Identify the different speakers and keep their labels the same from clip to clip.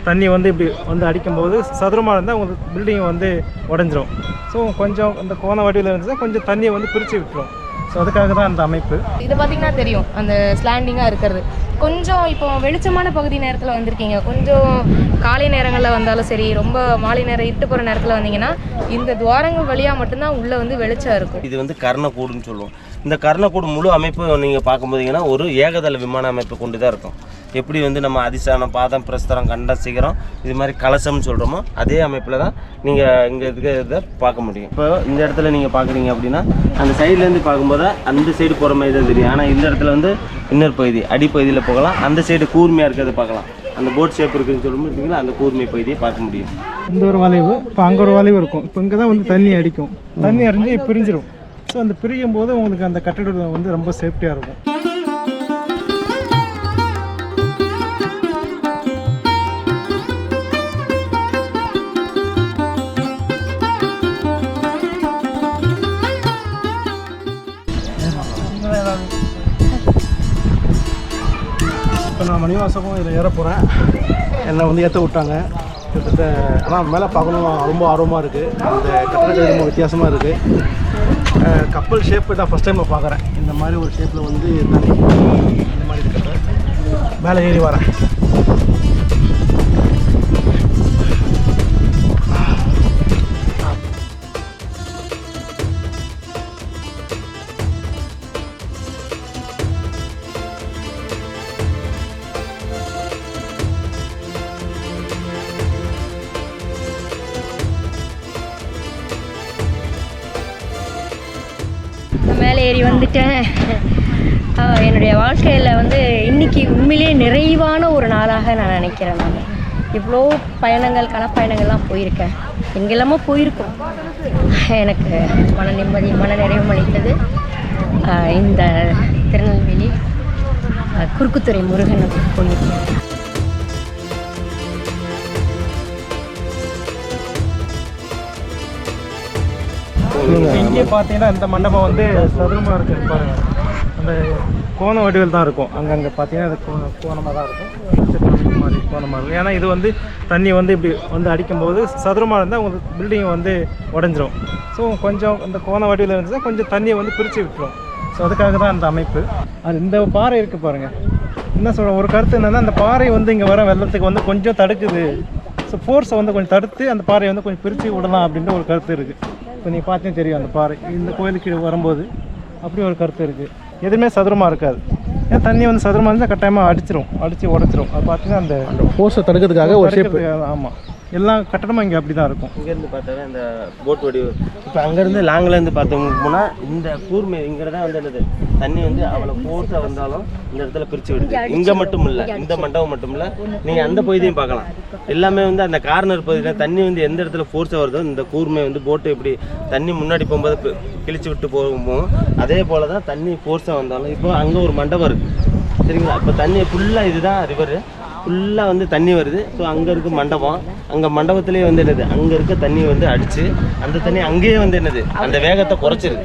Speaker 1: தண்ணி வந்து இப்படி வந்து அடிக்கும்போது சதுரமாக இருந்தால் உங்களுக்கு பில்டிங் வந்து உடஞ்சிரும். ஸோ கொஞ்சம் அந்த கோண வடிவில் இருந்துச்சுன்னா கொஞ்சம் தண்ணியை வந்து பிரித்து விட்டுரும். ஸோ அதுக்காக தான் அந்த அமைப்பு.
Speaker 2: இது பார்த்திங்கன்னா தெரியும் அந்த ஸ்லாண்டிங்காக இருக்கிறது. கொஞ்சம் இப்போ வெளிச்சமான பகுதி நேரத்தில் வந்திருக்கீங்க, கொஞ்சம் காலை நேரங்களில் வந்தாலும் சரி, ரொம்ப மாலை நேரம் இருட்டு போகிற நேரத்தில் வந்தீங்கன்னா இந்த துவாரங்கள் வழியாக மட்டும்தான் உள்ளே வந்து வெளிச்சம் இருக்கும்.
Speaker 3: இது வந்து கர்ணக்கூடுன்னு சொல்லுவோம். இந்த கர்ணக்கூடு முழு அமைப்பு நீங்கள் பார்க்கும்போதீங்கன்னா ஒரு ஏகதள விமான அமைப்பு கொண்டு தான் இருக்கும். எப்படி வந்து நம்ம அதிசானம், பாதம், பிரஸ்தரம், கண்டம், சிகரம் இது மாதிரி கலசம்னு சொல்கிறோமோ அதே அமைப்பில் தான் நீங்கள் இங்கே இதை பார்க்க முடியும். இப்போ இந்த இடத்துல நீங்கள் பார்க்குறீங்க அப்படின்னா அந்த சைட்லேருந்து பார்க்கும்போது அந்த சைடு போகிற மாதிரி தான் தெரியும். ஆனால் இந்த இடத்துல வந்து இன்னொரு பகுதி அடிப்பகுதியில் போகலாம், அந்த சைடு கூர்மையாக இருக்கிறத பார்க்கலாம். அந்த போட் ஷேப் இருக்குதுன்னு சொல்லும்போது அந்த கூர்மை பகுதியை பார்க்க முடியும்.
Speaker 1: இந்த ஒரு வளைவு, இப்போ அங்கே ஒரு வளைவு இருக்கும். இப்போ இங்கே தான் வந்து தண்ணி அடிக்கும், தண்ணி அடிஞ்சு பிரிஞ்சிடும். ஸோ அந்த பிரியும் போது உங்களுக்கு அந்த கட்டிடம் வந்து ரொம்ப சேஃப்டியாக இருக்கும். இப்போ நான் மணிவாசகம் இதில் ஏற போகிறேன். என்னை வந்து ஏற்ற விட்டாங்க கிட்டத்தட்ட. ஆனால் மேலே பார்க்கணும் ரொம்ப ஆர்வமாக இருக்குது. அந்த கட்டடங்கள் ரொம்ப வித்தியாசமாக இருக்குது. கப்பல் ஷேப்பு தான் ஃபஸ்ட் டைம் நான் பார்க்குறேன். இந்த மாதிரி ஒரு ஷேப்பில் வந்து தண்ணி இந்த மாதிரி இருக்கிறது. மேலே ஏறி வரேன்.
Speaker 4: மேலே ஏறி வந்துட்டேன். என்னுடைய வாழ்க்கையில் வந்து இன்றைக்கி உண்மையிலே நிறைவான ஒரு நாளாக நான் நினைக்கிறேன். நான் இவ்வளோ பயணங்கள், கனப்பயணங்கள்லாம் போயிருக்கேன், எங்கெல்லாமோ போயிருக்கோம். எனக்கு மன நிம்மதி, மன நிறைவு அளித்தது இந்த திருநெல்வேலி குறுக்குத்துறை முருகன் போயிருக்கேன்.
Speaker 1: இங்கே பார்த்தீங்கன்னா இந்த மண்டபம் வந்து சதுரமாக இருக்குது பாருங்கள். அந்த கோண வடிவில் தான் இருக்கும். அங்கங்கே பார்த்தீங்கன்னா அது கோணமாக தான் இருக்கும், மாதிரி கோணமாக இருக்கும். ஏன்னா இது வந்து தண்ணி வந்து இப்படி வந்து அடிக்கும்போது சதுரமாக இருந்தால் உங்களுக்கு பில்டிங் வந்து உடஞ்சிரும். ஸோ கொஞ்சம் அந்த கோண வடிவில் இருந்துச்சுன்னா கொஞ்சம் தண்ணியை வந்து பிரித்து விட்டுரும். ஸோ அதுக்காக தான் அந்த அமைப்பு. அது இந்த பாறை இருக்குது பாருங்கள். என்ன சொல்கிறேன், ஒரு கருத்து என்னென்னா அந்த பாறை வந்து இங்கே வர வெள்ளத்துக்கு வந்து கொஞ்சம் தடுக்குது. ஸோ ஃபோர்ஸை வந்து கொஞ்சம் தடுத்து அந்த பாறையை வந்து கொஞ்சம் பிரித்து விடலாம் அப்படின்ற ஒரு கருத்து இருக்குது. இப்போ நீங்கள் பார்த்தீங்கன்னா தெரியும் அந்த பாறை இந்த கோயிலுக்கு வரும்போது அப்படி ஒரு கருத்து இருக்குது. எதுவுமே சதுரமாக இருக்காது. ஏன்னா தண்ணி வந்து சதுரமாக இருந்தால் கட்டாயமாக அடித்து உடச்சிரும். அது பார்த்தீங்கன்னா அந்த ஃபோர்ஸை தடுக்கிறதுக்காக ஒரு ஷேப். ஆமாம், எல்லா கட்டடமும் இங்கே அப்படி தான் இருக்கும்.
Speaker 3: இங்கேருந்து பார்த்தாவே இந்த போட் வடிவு. இப்போ அங்கேருந்து லாங்கிலேருந்து பார்த்தவங்களுக்கு போனால் இந்த கூர்மை இங்கே தான் வந்து என்னது தண்ணி வந்து அவ்வளோ ஃபோர்ஸாக வந்தாலும் இந்த இடத்துல பிரித்து விடுது. இங்கே மட்டும் இல்லை, இந்த மண்டபம் மட்டும் இல்லை, நீங்கள் அந்த பகுதியும் பார்க்கலாம். எல்லாமே வந்து அந்த கார்னர் பகுதியில் தண்ணி வந்து எந்த இடத்துல ஃபோர்ஸாக வருதோ இந்த கூர்மை வந்து போட்டு இப்படி தண்ணி முன்னாடி போகும்போது கிழிச்சு விட்டு போகும்போது அதே போல் தான் தண்ணி ஃபோர்ஸாக வந்தாலும். இப்போ அங்கே ஒரு மண்டபம் இருக்குது சரிங்களா. இப்போ தண்ணி ஃபுல்லாக இதுதான் ரிவர் ஃபுல்லாக வந்து தண்ணி வருது. ஸோ அங்கே இருக்க மண்டபம், அங்கே மண்டபத்துலேயே வந்து என்னது அங்கே இருக்க தண்ணி வந்து அடித்து அந்த தண்ணி அங்கேயே வந்து என்னது அந்த வேகத்தை குறைச்சிருது.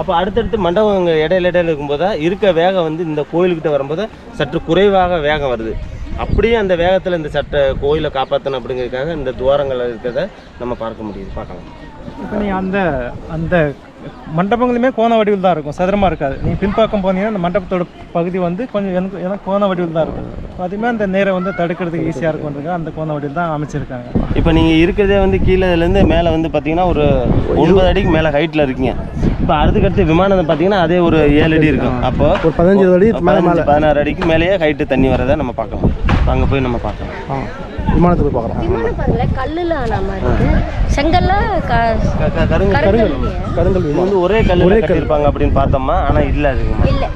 Speaker 3: அப்போ அடுத்தடுத்து மண்டபம் அங்கே இடையில இருக்கும்போது இருக்க வேகம் வந்து இந்த கோயிலுக்கிட்ட வரும்போது சற்று குறைவாக வேகம் வருது. அப்படியே அந்த வேகத்தில் இந்த கோயிலை காப்பாற்றணும் அப்படிங்கிறதுக்காக இந்த துவாரங்கள் இருக்கிறத நம்ம பார்க்க முடியுது, பார்க்கலாம்.
Speaker 1: இப்போ நீங்கள் அந்த மண்டபங்களுமே கோண வடிவில் தான் இருக்கும், சதுரமாக இருக்காது. நீங்கள் பின்பக்கம் போனீங்கன்னா அந்த மண்டபத்தோட பகுதி வந்து கொஞ்சம் எனக்கு கோண வடிவில் தான் இருக்கும். அதுவுமே அந்த நேரம் வந்து தடுக்கிறதுக்கு ஈஸியாக இருக்கும்ன்றதுக்கு அந்த கோண வடிவில் தான் அமைச்சிருக்காங்க.
Speaker 3: இப்போ நீங்கள் இருக்கிறதே வந்து கீழேலேருந்து மேலே வந்து பார்த்தீங்கன்னா ஒரு 9 அடிக்கு மேலே ஹைட்டில் இருக்கீங்க. இப்போ அதுக்கடுத்து விமானம் பார்த்தீங்கன்னா அதே ஒரு 7 அடி இருக்கும். அப்போ
Speaker 1: ஒரு 15 அடி
Speaker 3: 16 அடிக்கு மேலேயே ஹைட்டு தண்ணி வரதை நம்ம பார்க்கலாம். அங்கே போய் நம்ம பார்க்கலாம்.
Speaker 1: விமானத்துக்கு போய் பார்க்கலாம்.
Speaker 4: விமானம் பாருங்களேன், கல்லில் ஆன மாதிரி இருக்குது. செங்கல்ல
Speaker 3: கருங்கல் வந்து ஒரே கல்லில் கட்டியிருப்பாங்க அப்படின்னு பார்த்தோம்மா. ஆனால் இல்லை, அது
Speaker 4: இல்லை.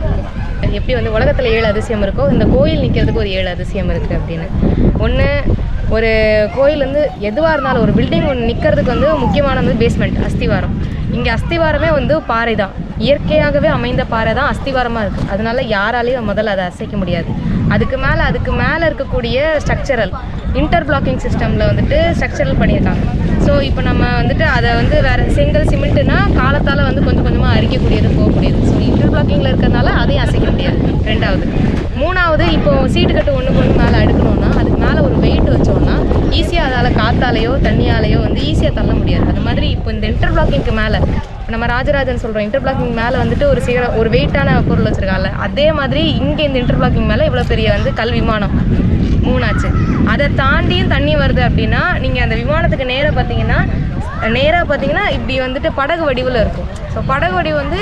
Speaker 2: எப்படி வந்து உலகத்தில் 7 அதிசயம் இருக்கோ இந்த கோயில் நிற்கிறதுக்கு ஒரு 7 அதிசயம் இருக்குது அப்படின்னு. ஒன்று, ஒரு கோயில் வந்து எதுவாக இருந்தாலும் ஒரு பில்டிங் ஒன்று நிற்கிறதுக்கு வந்து முக்கியமானது பேஸ்மெண்ட், அஸ்திவாரம். இங்கே அஸ்திவாரமே வந்து பாறை தான், இயற்கையாகவே அமைந்த பாறை தான் அஸ்திவாரமாக இருக்குது. அதனால யாராலையும் முதல்ல அதை அசைக்க முடியாது. அதுக்கு மேலே இருக்கக்கூடிய ஸ்ட்ரக்சரல் இன்டர் பிளாக்கிங் சிஸ்டமில் வந்துட்டு ஸ்ட்ரக்சரல் பண்ணியிருக்காங்க. ஸோ இப்போ நம்ம வந்துட்டு அதை வந்து வேறு செங்கல் சிமெண்ட்டுனா காலத்தால் வந்து கொஞ்சம் கொஞ்சமாக அரிக்கக்கூடியது, போகக்கூடியது. ஸோ இன்டர் பிளாக்கிங்கில் இருக்கிறதுனால அதையும் அசைக்க முடியாது. 2வது. 3வது, இப்போது சீட்டு கட்டு ஒன்றுக்கு ஒன்று மேலே அடுக்கணும்னா அதுக்கு மேலே ஒரு வெயிட் வச்சோம்னா கல்லாலேயோ தண்ணியாலேயோ வந்து ஈஸியாக தள்ள முடியாது. அது மாதிரி இப்போ இந்த இன்டர்பிளாக்கிங்க்கு மேலே நம்ம ராஜராஜன் சொல்கிறோம், இன்டர்பிளாக்கிங் மேலே வந்துட்டு ஒரு வெயிட்டான பொருள் வச்சுருக்காங்கல்ல, அதே மாதிரி இங்கே இந்த இன்டர்பிளாக்கிங் மேலே இவ்வளோ பெரிய வந்து கல் விமானம் 3 ஆச்சு. அதை தாண்டியும் தண்ணி வருது அப்படின்னா நீங்கள் அந்த விமானத்துக்கு நேராக பார்த்தீங்கன்னா இப்படி வந்துட்டு படகு வடிவில் இருக்கும். ஸோ படகு வடிவு வந்து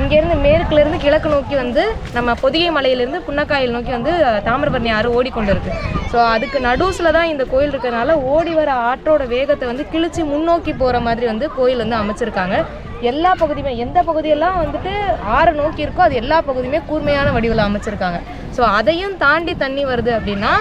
Speaker 2: இங்கேருந்து மேற்குலேருந்து கிழக்கு நோக்கி வந்து நம்ம பொதிகை மலையிலேருந்து புன்னக்காயில் நோக்கி வந்து தாமிரபரணி ஆறு ஓடிக்கொண்டு இருக்குது. ஸோ அதுக்கு நடுவில் தான் இந்த கோயில் இருக்கிறதுனால ஓடி வர ஆற்றோட வேகத்தை வந்து கிழிச்சு முன்னோக்கி போகிற மாதிரி வந்து கோயில் வந்து அமைச்சிருக்காங்க. எல்லா பகுதியுமே எந்த பகுதியெல்லாம் வந்துட்டு ஆறு நோக்கி இருக்கோ அது எல்லா பகுதியுமே கூர்மையான வடிவில் அமைச்சிருக்காங்க. ஸோ அதையும் தாண்டி தண்ணி வருது அப்படின்னா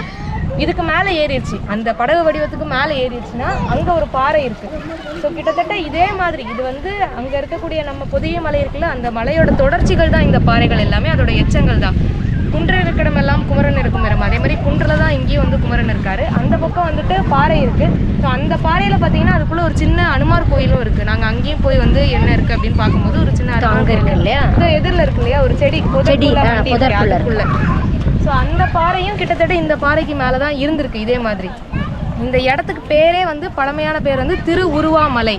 Speaker 2: இதுக்கு மேலே ஏறிடுச்சு, அந்த படகு வடிவத்துக்கு மேலே ஏறிடுச்சுன்னா அங்கே ஒரு பாறை இருக்குது. ஸோ கிட்டத்தட்ட இதே மாதிரி இது வந்து அங்கே இருக்கக்கூடிய நம்ம பொதிகை மலை இருக்குல்ல, அந்த மலையோட தொடர்ச்சிகள் தான் இந்த பாறைகள் எல்லாமே, அதோட எச்சங்கள் தான். குன்று இருக்கிற எல்லாம் குமரன் இருக்கும் இடம், அதே மாதிரி குன்றில் தான் இங்கேயும் வந்து குமரன் இருக்காரு. அந்த பக்கம் வந்துட்டு பாறை இருக்குது. ஸோ அந்த பாறையில் பார்த்தீங்கன்னா அதுக்குள்ளே ஒரு சின்ன அனுமார் கோயிலும் இருக்குது. நாங்கள் அங்கேயும் போய் வந்து என்ன இருக்குது அப்படின்னு பார்க்கும்போது ஒரு சின்ன
Speaker 4: அங்கே இருக்கு இல்லையா,
Speaker 2: எதிரில் இருக்கு இல்லையா ஒரு செடி அதுக்குள்ள. ஸோ அந்த பாறையும் கிட்டத்தட்ட இந்த பாறைக்கு மேலே தான் இருந்திருக்கு. இதே மாதிரி இந்த இடத்துக்கு பேரே வந்து பழமையான பேர் வந்து திருவுருவாமலை.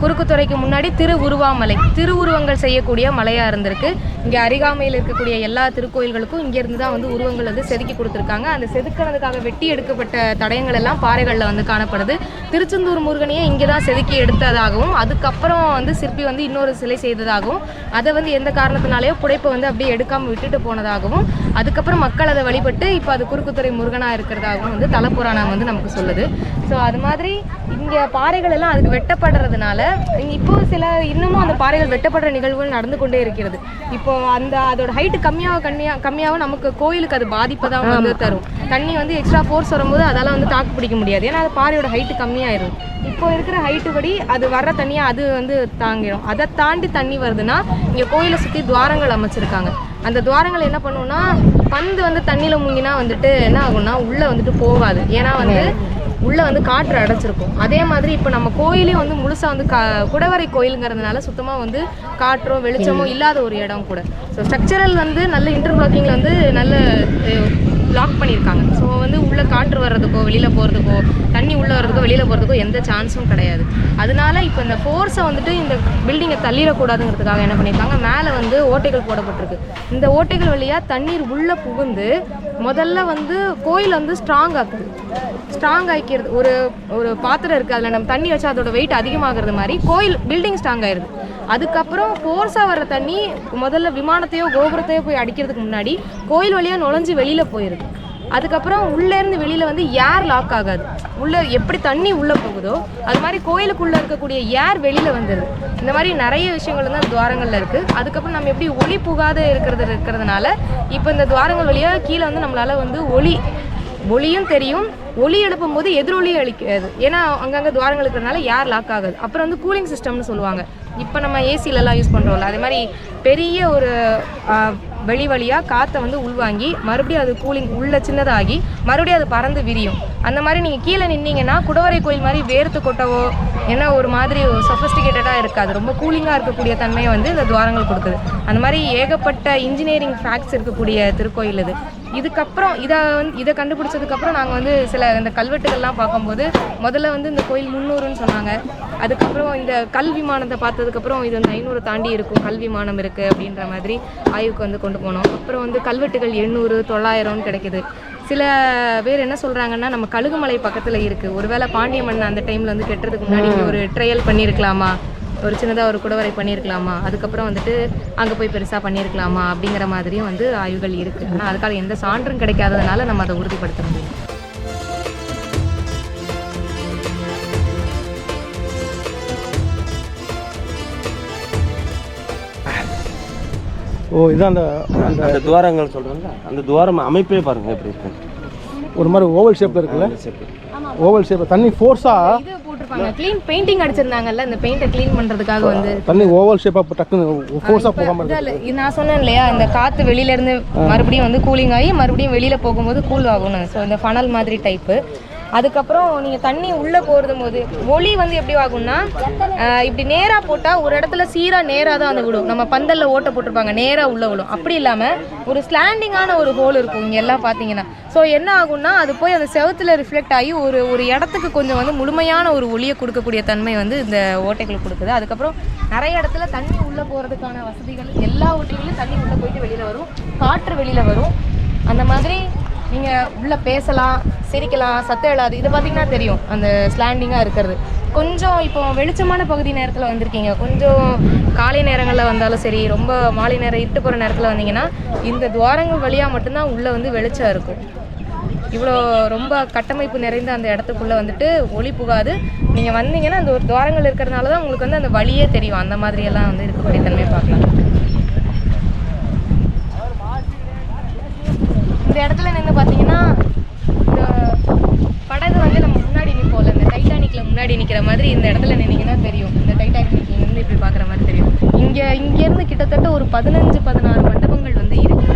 Speaker 2: குறுக்குத்துறைக்கு முன்னாடி திருவுருவாமலை, திருவுருவங்கள் செய்யக்கூடிய மலையாக இருந்திருக்கு. இங்கே அருகாமையில் இருக்கக்கூடிய எல்லா திருக்கோயில்களுக்கும் இங்கேருந்து தான் வந்து உருவங்கள் வந்து செதுக்கி கொடுத்துருக்காங்க. அந்த செதுக்கிறதுக்காக வெட்டி எடுக்கப்பட்ட தடயங்கள் எல்லாம் பாறைகளில் வந்து காணப்படுது. திருச்செந்தூர் முருகனையே இங்கே தான் செதுக்கி எடுத்ததாகவும் அதுக்கப்புறம் வந்து சிற்பி வந்து இன்னொரு சிலை செய்ததாகவும் அதை வந்து எந்த காரணத்தினாலேயோ புடைப்பை வந்து அப்படியே எடுக்காமல் விட்டுட்டு போனதாகவும் அதுக்கப்புறம் மக்கள் அதை வழிபட்டு இப்போ அது குறுக்குத்துறை முருகனாக இருக்கிறதாகவும் வந்து தலப்புராணம் வந்து நமக்கு சொல்லுது. ஸோ அது மாதிரி இங்கே பாறைகள் எல்லாம் அதுக்கு வெட்டப்படுறதுனால இப்போ இன்னமும் அந்த பாறைகள் வெட்டப்படுற நிகழ்வுகள் நடந்து கொண்டே இருக்கிறது. இப்போ அதோட ஹைட்டு கம்மியாக நமக்கு கோயிலுக்கு அது பாதிப்பை தான் வந்து தரும். தண்ணி வந்து எக்ஸ்ட்ரா ஃபோர்ஸ் வரும்போது அதால் வந்து தாக்கு பிடிக்க முடியாது, ஏன்னா அது பாறையோட ஹைட்டு கம்மியாயிரும். இப்போ இருக்கிற ஹைட்டு படி அது வர்ற தண்ணியை அது வந்து தாங்கிடும். அதை தாண்டி தண்ணி வருதுன்னா இங்கே கோயிலை சுற்றி துவாரங்கள் அமைச்சிருக்காங்க. அந்த துவாரங்கள் என்ன பண்ணுவோம்னா பந்து வந்து தண்ணியில் முங்கினா வந்துட்டு என்ன ஆகும்னா உள்ளே வந்துட்டு போகாது, ஏன்னா வந்து உள்ளே வந்து காற்று அடைச்சிருக்கும். அதே மாதிரி இப்போ நம்ம கோயிலையும் வந்து முழுசாக வந்து குடவரை கோயிலுங்கிறதுனால சுத்தமாக வந்து காற்றோ வெளிச்சமோ இல்லாத ஒரு இடம் கூட. ஸோ ஸ்ட்ரக்சரல் வந்து நல்ல இன்டர்பிளாக்கிங்கில் வந்து நல்ல பிளாக் பண்ணியிருக்காங்க. ஸோ வந்து உள்ளே காற்று வர்றதுக்கோ வெளியில் போகிறதுக்கோ தண்ணி உள்ளே வர்றதுக்கோ வெளியில் போகிறதுக்கோ எந்த சான்ஸும் கிடையாது. அதனால இப்போ இந்த ஃபோர்ஸை வந்துட்டு இந்த பில்டிங்கை தள்ளிடக்கூடாதுங்கிறதுக்காக என்ன பண்ணியிருக்காங்க, மேலே வந்து ஓட்டைகள் போடப்பட்டிருக்கு. இந்த ஓட்டைகள் வழியாக தண்ணீர் உள்ளே புகுந்து முதல்ல வந்து கோயில் வந்து ஸ்ட்ராங் ஆக்கிடுது. ஒரு பாத்திரம் இருக்குது, அதில் நம்ம தண்ணி வச்சா அதோட வெயிட் அதிகமாகிறது மாதிரி கோயில் பில்டிங் ஸ்ட்ராங் ஆயிடுது. அதுக்கப்புறம் ஃபோர்ஸாக வர்ற தண்ணி முதல்ல விமானத்தையோ கோபுரத்தையோ போய் அடிக்கிறதுக்கு முன்னாடி கோயில் வழியாக நுழைஞ்சு வெளியில் போயிடுது. அதுக்கப்புறம் உள்ளேருந்து வெளியில் வந்து ஏர் லாக் ஆகாது. உள்ளே எப்படி தண்ணி உள்ளே போகுதோ அது மாதிரி கோயிலுக்குள்ளே இருக்கக்கூடிய ஏர் வெளியில் வந்துடுது. இந்த மாதிரி நிறைய விஷயங்கள் வந்து அந்த துவாரங்களில் இருக்குது. அதுக்கப்புறம் நம்ம எப்படி ஒளி புகாத இருக்கிறதுனால இப்போ இந்த துவாரங்கள் வழியாக கீழே வந்து நம்மளால் வந்து ஒளியும் தெரியும், ஒளி எழுப்பும் போது எதிரொலியும் அளிக்காது, ஏன்னா அங்கங்கே துவாரங்கள் இருக்கிறதுனால ஏர் லாக் ஆகுது. அப்புறம் வந்து கூலிங் சிஸ்டம்னு சொல்லுவாங்க, இப்போ நம்ம ஏசிலெலாம் யூஸ் பண்ணுறோம்ல, அதே மாதிரி பெரிய ஒரு வெளி வழியாக காற்றை வந்து உள்வாங்கி மறுபடியும் அது கூலிங் உள்ள சின்னதாகி மறுபடியும் அது பறந்து விரியும். அந்த மாதிரி நீங்கள் கீழே நின்னீங்கன்னா குடவரை கோயில் மாதிரி வேர்த்து கொட்டவோ ஏன்னா ஒரு மாதிரி சொஃபிஸ்டிகேட்டடாக இருக்காது, ரொம்ப கூலிங்காக இருக்கக்கூடிய தன்மையை வந்து இந்த துவாரங்கள் கொடுக்குது. அந்த மாதிரி ஏகப்பட்ட இன்ஜினியரிங் ஃபேக்ட்ஸ் இருக்கக்கூடிய திருக்கோயில் இது. இதுக்கப்புறம் இதை கண்டுபிடிச்சதுக்கப்புறம் நாங்கள் வந்து சில இந்த கல்வெட்டுகள்லாம் பார்க்கும்போது முதல்ல வந்து இந்த கோயில் 300ன்னு சொன்னாங்க. அதுக்கப்புறம் இந்த கல் விமானத்தை பார்த்ததுக்கப்புறம் இது வந்து 500 தாண்டி இருக்கும், கல் விமானம் இருக்குது அப்படின்ற மாதிரி ஆய்வுக்கு வந்து கொண்டு போனோம். அப்புறம் வந்து கல்வெட்டுகள் 800 900ன்னு கிடைக்குது. சில பேர் என்ன சொல்கிறாங்கன்னா நம்ம கழுகுமலை பக்கத்தில் இருக்குது, ஒருவேளை பாண்டிய மன்னன் அந்த டைமில் வந்து கெட்டுறதுக்கு முன்னாடி ஒரு ட்ரையல் பண்ணியிருக்கலாமா, ஒரு சின்னதாக ஒரு குடவரை பண்ணியிருக்கலாமா, அதுக்கப்புறம் வந்துட்டு அங்கே போய் பெருசாக பண்ணியிருக்கலாமா அப்படிங்கிற மாதிரியும் வந்து ஆய்வுகள் இருக்குது. ஆனால் அதுக்காக எந்த சான்றும் கிடைக்காததுனால நம்ம அதை உறுதிப்படுத்த முடியும்.
Speaker 1: ஓ இது அந்த
Speaker 3: துவாரங்கள் சொல்கிறாங்க, அந்த துவாரம் அமைப்பே பாருங்கள் எப்படி இருக்கு,
Speaker 1: ஒரு மாதிரி ஓவல் ஷேப்பில் இருக்குல்ல, ஓவல் ஷேப்பில் தண்ணி ஃபோர்ஸாக
Speaker 2: இது போட்டிருப்பாங்க, க்ளீன் பெயிண்டிங் அடிச்சிருந்தாங்கல்ல, இந்த பெயிண்டை க்ளீன் பண்ணுறதுக்காக வந்து
Speaker 1: தண்ணி ஓவல் ஷேப்பாக டக்குன்னு ஃபோர்ஸாக போகாமல்
Speaker 2: இது நான் சொன்னேன் இல்லையா, இந்த காற்று வெளியிலேருந்து மறுபடியும் வந்து கூலிங் ஆகி மறுபடியும் வெளியில் போகும்போது கூல் ஆகணும். ஸோ இந்த ஃபனல் மாதிரி டைப்பு அதுக்கப்புறம் நீங்கள் தண்ணி உள்ளே போகிறது போது ஒளி வந்து எப்படி ஆகும்னா இப்படி நேராக போட்டால் ஒரு இடத்துல சீராக நேராக தான் வந்து விடும். நம்ம பந்தலில் ஓட்ட போட்டிருப்பாங்க நேராக உள்ளே விடும். அப்படி இல்லாமல் ஒரு ஸ்லாண்டிங்கான ஒரு ஹோல் இருக்கும் இங்கே எல்லாம் பார்த்தீங்கன்னா. ஸோ என்ன ஆகும்னா அது போய் அந்த செவத்தில் ரிஃப்ளெக்ட் ஆகி ஒரு இடத்துக்கு கொஞ்சம் வந்து முழுமையான ஒரு ஒளியை கொடுக்கக்கூடிய தன்மை வந்து இந்த ஓட்டைகள் கொடுக்குது. அதுக்கப்புறம் நிறைய இடத்துல தண்ணி உள்ளே போகிறதுக்கான வசதிகள் எல்லா ஓட்டைகளையும் தண்ணி உள்ளே போயிட்டு வெளியில் வரும், காற்று வெளியில் வரும். அந்த மாதிரி நீங்கள் உள்ளே பேசலாம், சிரிக்கலாம், சத்தம் எழாது. இதை பார்த்தீங்கன்னா தெரியும் அந்த ஸ்லாண்டிங்காக இருக்கிறது. கொஞ்சம் இப்போ வெளிச்சமான பகுதி நேரத்தில் வந்திருக்கீங்க, கொஞ்சம் காலை நேரங்களில் வந்தாலும் சரி, ரொம்ப மாலை நேரம் இருட்டு போகிற நேரத்தில் வந்தீங்கன்னா இந்த துவாரங்கள் வழியாக மட்டும்தான் உள்ளே வந்து வெளிச்சம் இருக்கும். இவ்வளோ ரொம்ப கட்டமைப்பு நிறைந்த அந்த இடத்துக்குள்ளே வந்துட்டு ஒளி புகாது. நீங்கள் வந்தீங்கன்னா அந்த ஒரு துவாரங்கள் இருக்கிறதுனால தான் உங்களுக்கு வந்து அந்த வழியே தெரியும். அந்த மாதிரியெல்லாம் வந்து இருக்கக்கூடிய தன்மையை பார்க்கலாம். இந்த இடத்துல நின்று பார்த்தீங்கன்னா இந்த படகு வந்து நம்ம முன்னாடி நிற்போம்ல, இந்த டைட்டானிக்கில் முன்னாடி நிற்கிற மாதிரி இந்த இடத்துல நின்னீங்கன்னா தெரியும். இந்த டைட்டானிக்கில் இருந்து இப்படி பார்க்குற மாதிரி தெரியும். இங்கேருந்து கிட்டத்தட்ட ஒரு 15-16 மண்டபங்கள் வந்து இருக்குது.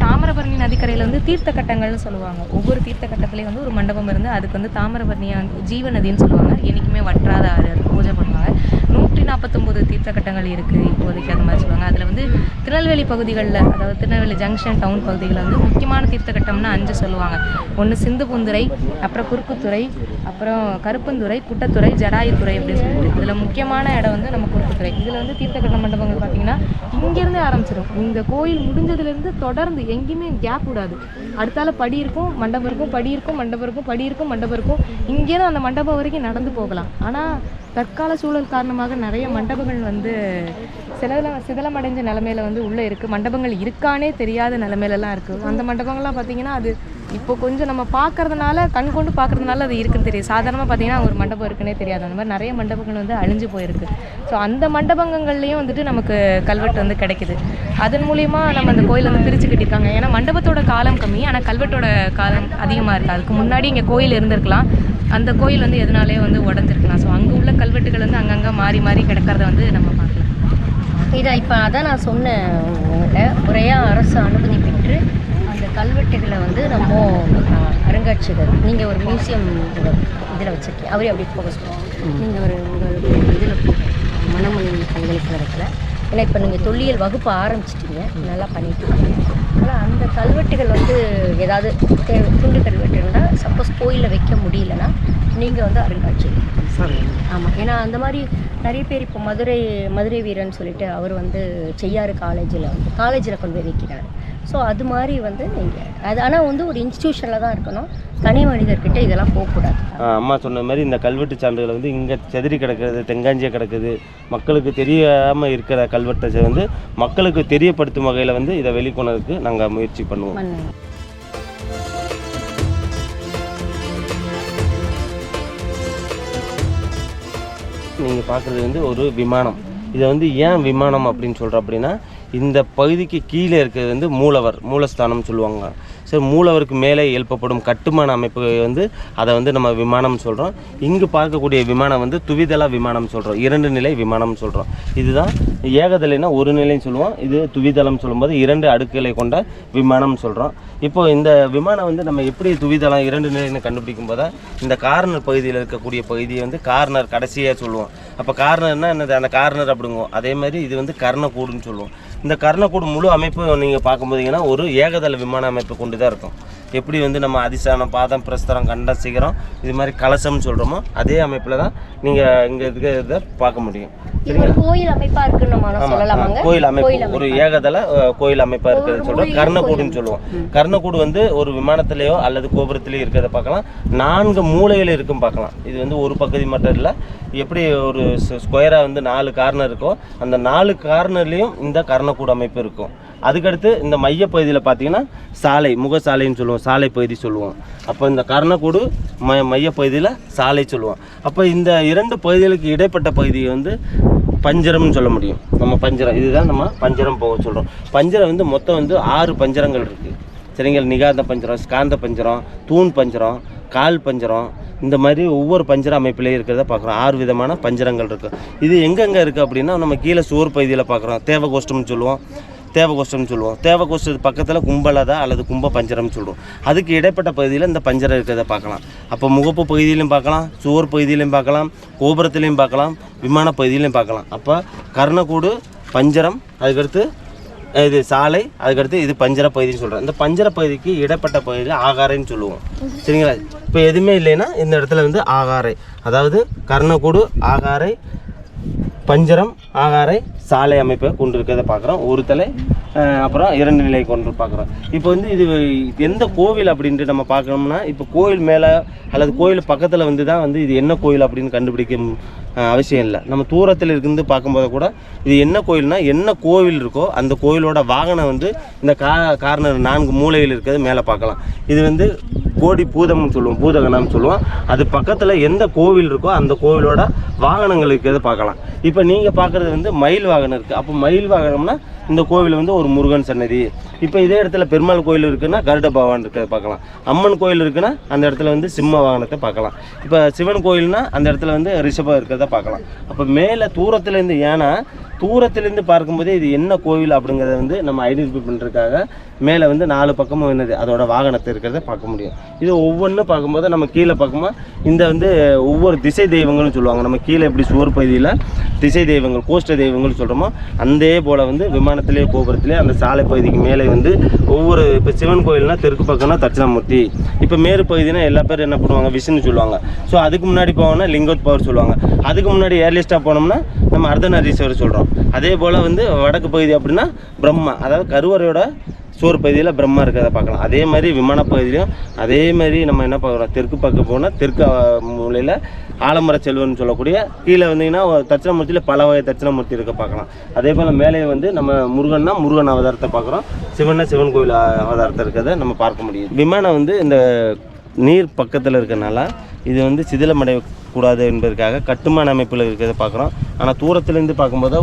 Speaker 2: தாமிரபரணி நதிக்கரையில் வந்து தீர்த்த கட்டங்கள்னு சொல்லுவாங்க. ஒவ்வொரு தீர்த்த கட்டத்துலேயும் வந்து ஒரு மண்டபம் இருந்து அதுக்கு வந்து தாமிரபரணியை ஜீவ நதின்னு சொல்லுவாங்க. என்றைக்குமே வற்றாத ஆறு, அது பூஜை பண்ணுவாங்க. 149 தீர்த்த கட்டங்கள் இருக்குது இப்போதைக்கு, அந்த மாதிரி சொல்லுவாங்க. அதில் வந்து திருநெல்வேலி பகுதிகளில், அதாவது திருநெல்வேலி ஜங்ஷன் டவுன் பகுதிகளில் வந்து முக்கியமான தீர்த்த கட்டம்னா 5 சொல்லுவாங்க. ஒன்று சிந்துபுந்துரை, அப்புறம் குறுக்குத்துறை, அப்புறம் கருப்பந்துறை, குட்டத்துறை, ஜடாயுத்துறை அப்படின்னு சொல்லிட்டு. இதில் முக்கியமான இடம் வந்து நம்ம குறுக்குத்துறை. இதில் வந்து தீர்த்தக்கட்ட மண்டபங்கள் பார்த்தீங்கன்னா இங்கேருந்து ஆரம்பிச்சிடும். இந்த கோயில் முடிஞ்சதுலேருந்து தொடர்ந்து எங்கேயுமே கேப் விடாது. அடுத்தால படி இருக்கும், மண்டபம் இருக்கும், படி இருக்கும், மண்டபம் இருக்கும், படி இருக்கும், மண்டபம் இருக்கும். இங்கேருந்து அந்த மண்டபம் வரைக்கும் நடந்து போகலாம். ஆனால் தற்கால சூழல் காரணமாக நிறைய மண்டபங்கள் வந்து சிதலமடைஞ்ச நிலமையில வந்து உள்ளே இருக்குது. மண்டபங்கள் இருக்கானே தெரியாத நிலமையிலலாம் இருக்குது. அந்த மண்டபங்கள்லாம் பார்த்தீங்கன்னா அது இப்போ கொஞ்சம் நம்ம பார்க்கறதுனால, கண் கொண்டு பார்க்கறதுனால அது இருக்குன்னு தெரியும். சாதாரணமாக பார்த்தீங்கன்னா ஒரு மண்டபம் இருக்குன்னே தெரியாது. அந்த மாதிரி நிறைய மண்டபங்கள் வந்து அழிஞ்சு போயிருக்கு. ஸோ அந்த மண்டபங்கள்லேயும் வந்துட்டு நமக்கு கல்வெட்டு வந்து கிடைக்குது. அதன் மூலிமா நம்ம அந்த கோயில் வந்து பிரித்து கட்டியிருக்காங்க. ஏன்னா மண்டபத்தோட காலம் கம்மி, ஆனால் கல்வெட்டோட காலம் அதிகமாக இருக்குது. அதுக்கு முன்னாடி இங்கே கோயில் இருந்திருக்கலாம், அந்த கோயில் வந்து எதனாலே வந்து உடஞ்சிருக்கலாம். ஸோ அங்கே உள்ள கல்வெட்டுகள் வந்து அங்கங்கே மாறி மாறி கிடக்கிறத வந்து நம்ம பார்க்கலாம்.
Speaker 4: இதை இப்போ அதான் நான் சொன்னேன் உங்கள்கிட்ட, முறையாக அரசு அனுமதி பெற்று அந்த கல்வெட்டுகளை வந்து நம்ம அருங்காட்சியகம், நீங்கள் ஒரு மியூசியம் இதில் வச்சுருக்கீங்க, அவரே அப்படி ஃபோக்கஸ் பண்ணுவோம். நீங்கள் உங்கள் இதில் மணமொழி பல்கலைக்கழகத்தில், ஏன்னா இப்போ நீங்கள் தொல்லியல் வகுப்பு ஆரம்பிச்சிட்டிங்க, நல்லா பண்ணிட்டு இருக்கீங்க. ஆனால் அந்த கல்வெட்டுகள் வந்து ஏதாவது துண்டு கல்வெட்டு இருந்தால் சப்போஸ் கோயிலில் வைக்க முடியலன்னா நீங்கள் வந்து அருங்காட்சியகம். ஆமாம், ஏன்னா அந்த மாதிரி நிறைய பேர் இப்போ மதுரை வீரன் சொல்லிட்டு அவர் வந்து செய்யாறு காலேஜில் கொண்டு போய் வைக்கிறார். ஸோ அது மாதிரி வந்து நீங்கள் அது ஆனால் வந்து ஒரு இன்ஸ்டியூஷனில் தான் இருக்கணும், தனி மனிதர்கிட்ட இதெல்லாம் போகக்கூடாது.
Speaker 3: அம்மா சொன்ன மாதிரி இந்த கல்வெட்டு சான்றுகள் வந்து இங்கே செதறி கிடக்குது, தெங்காஞ்சியாக கிடக்குது. மக்களுக்கு தெரியாமல் இருக்கிற கல்வெட்டை வந்து மக்களுக்கு தெரியப்படுத்தும் வகையில் வந்து இதை வெளிக்கொணருக்கு நாங்கள் முயற்சி பண்ணுவோம். நீங்கள் பார்க்குறது வந்து ஒரு விமானம். இதை வந்து ஏன் விமானம் அப்படின்னு சொல்கிறோம் அப்படின்னா, இந்த பகுதிக்கு கீழே இருக்கிறது வந்து மூலஸ்தானம் சொல்லுவாங்க. ஸோ மூலவருக்கு மேலே எழுப்பப்படும் கட்டுமான அமைப்பு வந்து அதை வந்து நம்ம விமானம் சொல்கிறோம். இங்கு பார்க்கக்கூடிய விமானம் வந்து துவிதள விமானம் சொல்கிறோம், 2 நிலை விமானம் சொல்கிறோம். இதுதான் ஏகதலைனா ஒரு நிலைன்னு சொல்லுவோம், இது துவிதளம் சொல்லும்போது 2 அடுக்குகளை கொண்ட விமானம் சொல்கிறோம். இப்போது இந்த விமானம் வந்து நம்ம எப்படி துவிதளம் 2 நிலைன்னு கண்டுபிடிக்கும் போது இந்த கார்னர் பகுதியில் இருக்கக்கூடிய பகுதியை வந்து கார்னர் கடைசியாக சொல்லுவோம். அப்போ கார்னர்னால் என்னது, அந்த கார்னர் அப்படிங்குவோம். அதே மாதிரி இது வந்து கர்ணக்கூடுன்னு சொல்லுவோம். இந்த கர்ணக்கூடு முழு அமைப்பு நீங்கள் பார்க்கும்போதீங்கன்னா ஒரு ஏகதள விமான அமைப்பு கொண்டு தான் இருக்கும். எப்படி வந்து நம்ம அதிசானம், பாதம், பிரஸ்தரம், கண்டம், சிகரம், இது மாதிரி கலசம்னு சொல்கிறோமோ அதே அமைப்பில் தான் நீங்கள் இங்கே இருக்கிறத பார்க்க முடியும்.
Speaker 4: கோயில் அமைப்பாக இருக்குன்னு சொல்லலாம்.
Speaker 3: கோயில் அமைப்பு ஒரு ஏகதள கோயில் அமைப்பாக இருக்கிறது சொல்கிறோம், கர்ணக்கூடுன்னு சொல்லுவோம். கர்ணக்கூடு வந்து ஒரு விமானத்திலேயோ அல்லது கோபுரத்திலேயோ இருக்கிறத பார்க்கலாம், 4 மூலையில் இருக்கும் பார்க்கலாம். இது வந்து ஒரு பகுதி மட்டும் இல்லை, எப்படி ஒரு ஸ்கொயராக வந்து 4 கார்னர் இருக்கோ அந்த 4 கார்னர்லேயும் இந்த கர்ணக்கூடு அமைப்பு இருக்கும். அதுக்கடுத்து இந்த மையப்பகுதியில் பார்த்தீங்கன்னா சாலை, முகசாலைன்னு சொல்லுவோம், சாலை பகுதி சொல்லுவோம். அப்போ இந்த கர்ணக்கூடு மையப்பகுதியில் சாலை சொல்லுவோம். அப்போ இந்த 2 பகுதிகளுக்கு இடைப்பட்ட பகுதியை வந்து பஞ்சரம்னு சொல்ல முடியும். நம்ம பஞ்சரம், இதுதான் நம்ம பஞ்சரம் போக சொல்கிறோம். பஞ்சரம் வந்து மொத்தம் வந்து 6 பஞ்சரங்கள் இருக்குது. சரிங்களா? நிகாந்த பஞ்சரம், ஸ்காந்த பஞ்சரம், தூண் பஞ்சரம், கால் பஞ்சரம், இந்த மாதிரி ஒவ்வொரு பஞ்சர அமைப்பிலே இருக்கிறத பார்க்குறோம். 6 விதமான பஞ்சரங்கள் இருக்குது. இது எங்கெங்கே இருக்குது அப்படின்னா நம்ம கீழே சுவர் பகுதியில் பார்க்குறோம், தேவகோஷ்டம்னு சொல்லுவோம். தேவகோஷ்டம்னு சொல்லுவோம். தேவகோஷ்டத்துக்கு பக்கத்தில் கும்பலதா அல்லது கும்ப பஞ்சரம்னு சொல்லுவோம். அதுக்கு இடைப்பட்ட பகுதியில் இந்த பஞ்சரம் இருக்கிறத பார்க்கலாம். அப்போ முகப்பு பகுதியிலையும் பார்க்கலாம், சுவர் பகுதியிலையும் பார்க்கலாம், கோபுரத்துலேயும் பார்க்கலாம், விமான பகுதியிலையும் பார்க்கலாம். அப்போ கர்ணக்கூடு, பஞ்சரம், அதுக்கடுத்து இது சாலை, அதுக்கடுத்து இது பஞ்சர பகுதின்னு சொல்கிறோம். இந்த பஞ்சர பகுதிக்கு இடைப்பட்ட பகுதியில் ஆகாரைன்னு சொல்லுவோம். சரிங்களா? இப்போ எதுவுமே இல்லைன்னா இந்த இடத்துல வந்து ஆகாரை, அதாவது கர்ணக்கூடு, ஆகாரை, பஞ்சரம், ஆகாரை, சாலை அமைப்பை கொண்டு இருக்கிறத பார்க்குறோம். ஒரு தலை, அப்புறம் 2 நிலை கொண்டு பார்க்குறோம். இப்போ வந்து இது எந்த கோவில் அப்படின்ட்டு நம்ம பார்க்கணும்னா, இப்போ கோவில் மேலே அல்லது கோவில் பக்கத்தில் வந்து தான் வந்து இது என்ன கோவில் அப்படின்னு கண்டுபிடிக்க அவசியம் இல்லை. நம்ம தூரத்தில் இருந்து பார்க்கும்போது கூட இது என்ன கோயில்னா, என்ன கோவில் இருக்கோ அந்த கோயிலோட வாகனம் வந்து இந்த கார்னர் 4 மூலையில் இருக்கிறது மேலே பார்க்கலாம். இது வந்து கோடி பூதம்னு சொல்லுவோம், பூதகணம்னு சொல்லுவோம். அது பக்கத்தில் எந்த கோவில் இருக்கோ அந்த கோவிலோட வாகனங்கள் இருக்கிறத பார்க்கலாம். இப்போ நீங்கள் பார்க்குறது வந்து மயில் வாகனம் இருக்குது. அப்போ மயில் வாகனம்னா இந்த கோவில் வந்து ஒரு முருகன் சன்னதி. இப்போ இதே இடத்துல பெருமாள் கோயில் இருக்குன்னா கருட பகவான் இருக்கிறத பார்க்கலாம். அம்மன் கோயில் இருக்குன்னா அந்த இடத்துல வந்து சிம்ம வாகனத்தை பார்க்கலாம். இப்போ சிவன் கோயில்னா அந்த இடத்துல வந்து ரிஷபம் இருக்கிறத பார்க்கலாம். அப்போ மேலே தூரத்துலேருந்து, ஏன்னா தூரத்துலேருந்து பார்க்கும்போதே இது என்ன கோவில் அப்படிங்கிறத வந்து நம்ம ஐடென்டிஃபை பண்ணுறதுக்காக மேலே வந்து 4 பக்கமும் என்னது அதோட வாகனத்தை இருக்கிறத பார்க்க முடியும். இது ஒவ்வொன்றும் பார்க்கும்போது நம்ம கீழே பார்க்கும்போது இந்த வந்து ஒவ்வொரு திசை தெய்வங்கள்னு சொல்லுவாங்க. நம்ம கீழே எப்படி சுவர் பகுதியில் திசை தெய்வங்கள், கோஷ்ட தெய்வங்கள் சொல்கிறோமோ அதே போல் வந்து விமானத்திலே கோபுரத்திலே அந்த சாலை பகுதிக்கு மேலே வந்து ஒவ்வொரு, இப்போ சிவன் கோயில்னா தெற்கு பக்கம்னா தட்சிணாமூர்த்தி, இப்போ மேற்கு பகுதினா எல்லா பேரும் என்ன பண்ணுவாங்க, விஷ்ணு சொல்லுவாங்க. ஸோ அதுக்கு முன்னாடி போனோம்னா லிங்கோத்பவர் சொல்லுவாங்க. அதுக்கு முன்னாடி ஏர்லிஸ்ட்டாக போனோம்னா நம்ம அர்த்தநாரீஸ்வரர் சொல்கிறோம். அதே போல் வந்து வடக்கு பகுதி அப்படின்னா பிரம்மா, அதாவது கருவறையோட சோறு பகுதியில் பிரம்மா இருக்கிறத பார்க்கலாம். அதே மாதிரி விமான பகுதியிலையும் அதே மாதிரி நம்ம என்ன பார்க்குறோம், தெற்கு பக்கம் போனால் தெற்கு மூலையில் ஆலமர செல்வன் சொல்லக்கூடிய, கீழே வந்தீங்கன்னா தட்சிணாமூர்த்தியில் பல வகை தட்சிணாமூர்த்தி இருக்க பார்க்கலாம். அதே போல் மேலே வந்து நம்ம முருகன்னா முருகன் அவதாரத்தை பார்க்குறோம், சிவன்னா சிவன் கோயில் அவதாரத்தை இருக்கிறத நம்ம பார்க்க முடியும். விமானம் வந்து இந்த நீர் பக்கத்தில் இருக்கிறனால இது வந்து சிதிலமடை கூடாது என்பதற்காக கட்டுமான அமைப்பில் இருக்கிறத பார்க்குறோம். ஆனால் தூரத்துலேருந்து பார்க்கும்போது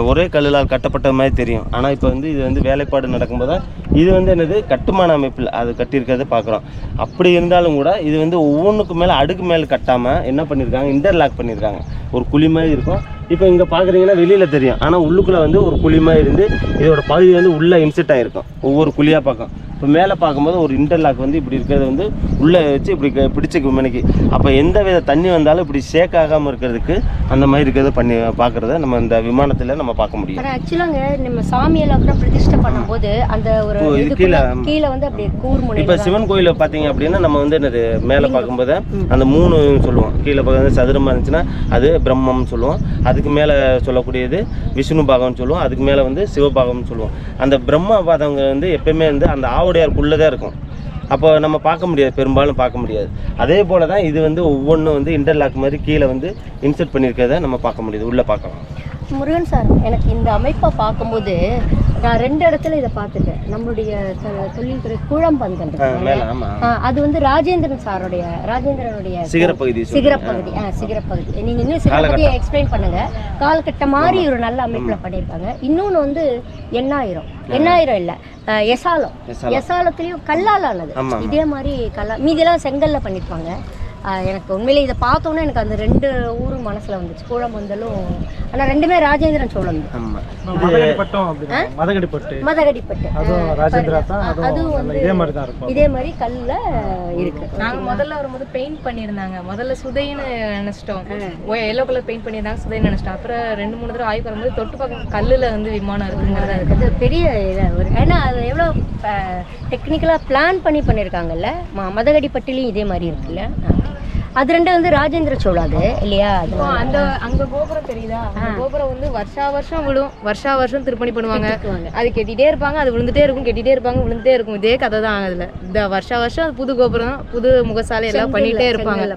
Speaker 3: ஒரே கல்லால் கட்டப்பட்ட மாதிரி தெரியும். ஆனால் இப்போ வந்து இது வந்து வேலைப்பாடு நடக்கும்போது இது வந்து என்னது கட்டுமான அமைப்பில் அது கட்டியிருக்கிறத பார்க்குறோம். அப்படி இருந்தாலும் கூட இது வந்து ஒவ்வொன்றுக்கு மேலே அடுக்கு மேலே கட்டாமல் என்ன பண்ணியிருக்காங்க, இன்டர்லாக் பண்ணியிருக்காங்க. ஒரு குழி மாதிரி இருக்கும். இப்போ இங்கே பார்க்குறீங்கன்னா வெளியில் தெரியும், ஆனால் உள்ளுக்குள்ளே வந்து ஒரு குழி மாதிரி இருந்து இதோட பகுதி வந்து உள்ளே இன்செர்ட் ஆகிருக்கும். ஒவ்வொரு குழியாக பார்க்கும். இப்போ மேலே பார்க்கும்போது ஒரு இன்டர்லாக் வந்து இப்படி இருக்கிறது வந்து உள்ளே வச்சு இப்படி பிடிச்சிக்கும் மணிக்கு. அப்போ எந்த வித தண்ணி வந்தாலும் இப்படி ஷேக் ஆகாமல் இருக்கிறதுக்கு அந்த மாதிரி இருக்கிறத பண்ணி பார்க்குறத நம்ம இந்த விமானத்தில் நம்ம பார்க்க முடியும்.
Speaker 4: ஆக்சுவலாக நம்ம சாமியெல்லாம் கூட பிரதிஷ்டை பண்ணும்போது அந்த ஒரு கீழே வந்து அப்படியே கூர்முனை.
Speaker 3: இப்போ சிவன் கோயிலை பார்த்தீங்க அப்படின்னா நம்ம வந்து என்னது மேலே பார்க்கும்போது அந்த 3 சொல்லுவோம். கீழே பார்க்குறது சதுரமாக இருந்துச்சுன்னா அது பிரம்மம்னு சொல்லுவோம். அதுக்கு மேலே சொல்லக்கூடியது விஷ்ணு பாகம்னு சொல்லுவோம். அதுக்கு மேலே வந்து சிவபாகம்னு சொல்லுவோம். அந்த பிரம்ம பாதங்க வந்து எப்பயுமே வந்து அந்த ஆவுடையாருக்குள்ளே தான் இருக்கும். அப்போ நம்ம பார்க்க முடியாது, பெரும்பாலும் பார்க்க முடியாது. அதே போல் தான் இது வந்து ஒவ்வொன்றும் வந்து இன்டர்லாக் மாதிரி கீழே வந்து இன்செர்ட் பண்ணியிருக்கிறத நம்ம பார்க்க முடியுது, உள்ளே பார்க்கலாம்.
Speaker 4: முருகன் சார், எனக்கு இந்த அமைப்பை பார்க்கும்போது நான் 2 இடத்துல இதை பார்த்துட்டேன். நம்மளுடைய தொழில்துறை கூழம்பந்தன், அது வந்து ராஜேந்திரனுடைய சிகரப்பகுதி. நீங்கள் இன்னும் சிகரப்பகுதியை எக்ஸ்பிளைன் பண்ணுங்க. காலகட்டம் மாதிரி ஒரு நல்ல அமைப்பில் பண்ணியிருப்பாங்க. இன்னொன்று வந்து எண்ணாயிரம் இல்லை, எசாலத்துலேயும் கல்லால் ஆனது. இதே மாதிரி மீதியெல்லாம் செங்கல்ல பண்ணியிருப்பாங்க. எனக்கு உண்மையிலே இதை பார்த்தோன்னே எனக்கு அந்த 2 ஊரும் மனசில் வந்துச்சு, கூழம்பந்தலும். ஆனால் 2மே ராஜேந்திரன் சோழன். மதகடிப்பட்டு அதுவும் வந்து இதே மாதிரி கல்லில் இருக்கு.
Speaker 2: நாங்கள் முதல்ல வரும்போது பெயிண்ட் பண்ணியிருந்தாங்க. முதல்ல சுதைன்னு நினச்சிட்டோம், எல்லோ கலர் பெயிண்ட் பண்ணியிருந்தாங்க, சுதைன்னு நினச்சிட்டோம். அப்புறம் 2-3 தடவை ஆய்வு வரும்போது தொட்டு பக்கம் கல்லில் வந்து விமானம் இருக்குங்கிறதா இருக்குது.
Speaker 4: அது பெரிய இதாக ஒரு, ஏன்னா அது எவ்வளோ டெக்னிக்கலாக பிளான் பண்ணியிருக்காங்கல்ல. மதகடிப்பட்டிலையும் இதே மாதிரி இருக்குல்ல. அது 2 வந்து ராஜேந்திர சோழாது இல்லையா?
Speaker 2: அந்த அங்க கோபுரம் தெரியுதா? அந்த கோபுரம் வந்து வருஷம் விழும், வருஷம் திருப்பணி பண்ணுவாங்க. அது கெட்டிட்டே இருப்பாங்க, அது விழுந்துட்டே இருக்கும், கெட்டிட்டே இருப்பாங்க, விழுந்துட்டே இருக்கும். இதே கதை தான் அதுல. இந்த வருஷம் புது கோபுரம், புது முகசாலை எல்லாம் பண்ணிட்டே இருப்பாங்க.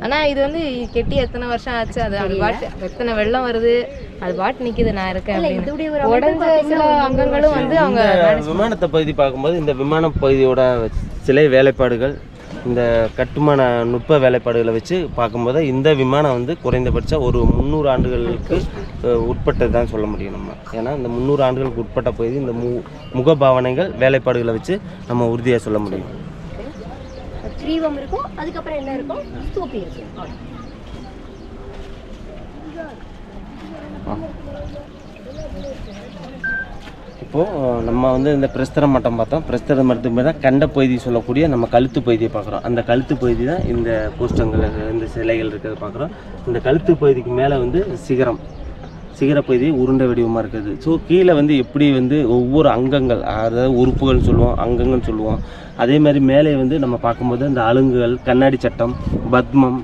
Speaker 2: ஆனா இது வந்து கெட்டி எத்தனை வருஷம் ஆச்சு, அது பாட்டு எத்தனை வெள்ளம் வருது, அது பாட்டு நிக்குது, நான் இருக்கேன் அப்படின்னு. உடஞ்ச சில அங்கங்களும் வந்து அவங்க
Speaker 3: விமானத்தை பகுதி பார்க்கும்போது இந்த விமான பகுதியோட சிலை வேலைப்பாடுகள், இந்த கட்டுமான நுட்ப வேலைப்பாடுகளை வச்சு பார்க்கும்போது இந்த விமானம் வந்து குறைந்தபட்சம் ஒரு 300 ஆண்டுகளுக்கு உட்பட்டது தான் சொல்ல முடியும் நம்ம. ஏன்னா இந்த 300 ஆண்டுகளுக்கு உட்பட்ட பகுதி இந்த முகபாவனைகள் வேலைப்பாடுகளை வச்சு நம்ம உறுதியாக சொல்ல முடியும்.
Speaker 4: ஸ்ரீவம் இருக்கும், அதுக்கப்புறம் என்ன இருக்கும், ஸ்தூபி இருக்கும்.
Speaker 3: இப்போது நம்ம வந்து இந்த பிரஸ்தர மட்டம் பார்த்தோம். பிரஸ்தர மட்டத்துக்கு மேலே கண்ட பகுதி சொல்லக்கூடிய நம்ம கழுத்து பகுதியை பார்க்குறோம். அந்த கழுத்து பகுதி தான் இந்த கோஷ்டங்கள் இந்த சிலைகள் இருக்கிறத பார்க்குறோம். இந்த கழுத்து பகுதிக்கு மேலே வந்து சிகர பகுதி உருண்டை வடிவமாக இருக்குது. ஸோ கீழே வந்து எப்படி வந்து ஒவ்வொரு அங்கங்கள், அதாவது உறுப்புகள்னு சொல்லுவோம், அங்கங்கள்னு சொல்லுவோம். அதே மாதிரி மேலே வந்து நம்ம பார்க்கும்போது அந்த அலுங்குகள், கண்ணாடி சட்டம், பத்மம்,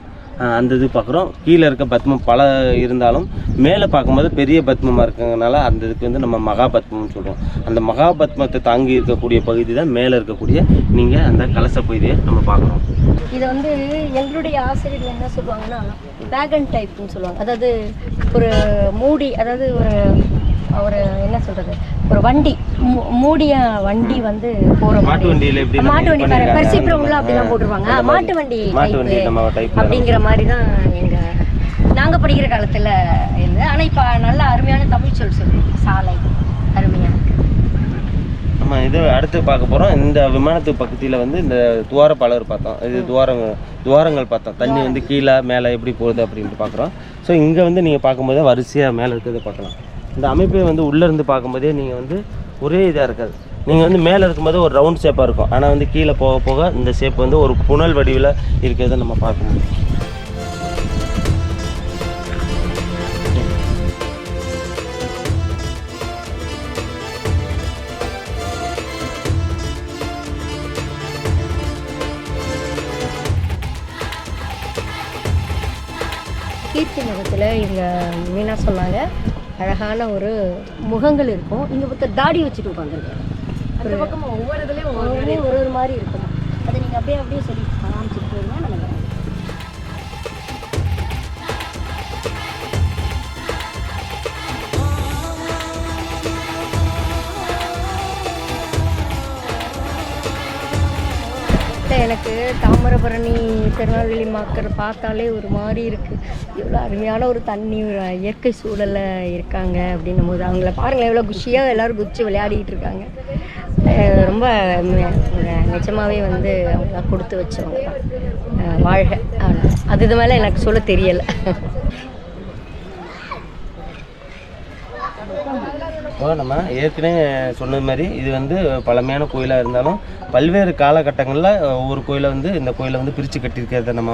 Speaker 3: அந்த இது பார்க்குறோம். கீழே இருக்க பத்மம் பல இருந்தாலும் மேலே பார்க்கும்போது பெரிய பத்மமாக இருக்கிறதுனால அந்த இதுக்கு வந்து நம்ம மகாபத்மம்னு சொல்கிறோம். அந்த மகாபத்மத்தை தாங்கி இருக்கக்கூடிய பகுதி தான் மேலே இருக்கக்கூடிய நீங்கள் அந்த கலச பகுதியை நம்ம பார்க்குறோம்.
Speaker 4: இதை வந்து எங்களுடைய ஆசிரியர்கள் என்ன சொல்லுவாங்கன்னா வேகன் டைப்னு சொல்லுவாங்க. அதாவது ஒரு மூடி, அதாவது ஒரு என்ன சொல்கிறது, ஒரு வண்டி, மூடிய வண்டி வந்து போகிற
Speaker 3: மாட்டு வண்டியில் எப்படி
Speaker 4: மாட்டு வண்டி பரிசுப்புறம் உள்ள அப்படிலாம் போட்டுருவாங்க. மாட்டு வண்டி டைப் அப்படிங்கிற மாதிரி தான் நாங்கள் படிக்கிற காலத்தில் இல்லை. ஆனால் இப்போ நல்ல அருமையான தமிழ் சொல்லி சாலை அருமையாக இருக்குது.
Speaker 3: நம்ம இது அடுத்து பார்க்க போகிறோம். இந்த விமானத்துக்கு பக்கத்தில் வந்து இந்த துவாரப்பாளர் பார்த்தோம். இது துவாரங்கள் பார்த்தோம். தண்ணி வந்து கீழே மேலே எப்படி போகுது அப்படின்ட்டு பார்க்குறோம். ஸோ இங்கே வந்து நீங்கள் பார்க்கும்போதே வரிசையாக மேலே இருக்கிறத பார்க்கலாம். இந்த அமைப்பை வந்து உள்ளேருந்து பார்க்கும்போதே நீங்கள் வந்து ஒரே இதாக இருக்காது. நீங்கள் வந்து மேலே இருக்கும்போது ஒரு ரவுண்ட் ஷேப்பாக இருக்கும். ஆனால் வந்து கீழே போக போக இந்த ஷேப் வந்து ஒரு புனல் வடிவில் இருக்கிறத நம்ம பார்க்க முடியும்.
Speaker 4: கீர்த்தி முகத்தில் இவங்க மீனா சொன்னாங்க அழகான ஒரு முகங்கள் இருக்கும். இங்கே ஒருத்தர் தாடி வச்சுட்டு உட்காந்துருக்காரு.
Speaker 2: அந்த பக்கம் ஒவ்வொரு இதுலேயும்
Speaker 4: ஒரு மாதிரி இருக்கும். அதை நீங்கள் அப்படியே சொல்லி காமிச்சிட்டு போயிருந்தா நம்ம எனக்கு தாமிரபரணி திருநெல்வேலி மக்கள் பார்த்தாலே ஒரு மாதிரி இருக்குது. எவ்வளோ அருமையான ஒரு தண்ணி, ஒரு இயற்கை சூழலில் இருக்காங்க அப்படின்னும் போது அவங்கள பாருங்களேன், எவ்வளோ குஷியாக எல்லோரும் குச்சி விளையாடிட்டு இருக்காங்க. ரொம்ப நிஜமாகவே வந்து அவங்க கொடுத்து வச்சவங்க வாழ்க. அது இது மேலே எனக்கு சொல்ல தெரியலை.
Speaker 3: இப்போ நம்ம ஏற்கனவே சொன்னது மாதிரி இது வந்து பழமையான கோயிலாக இருந்தாலும் பல்வேறு காலகட்டங்களில் ஒவ்வொரு கோயிலை வந்து இந்த கோயிலை வந்து பிரித்து கட்டியிருக்கிறத நம்ம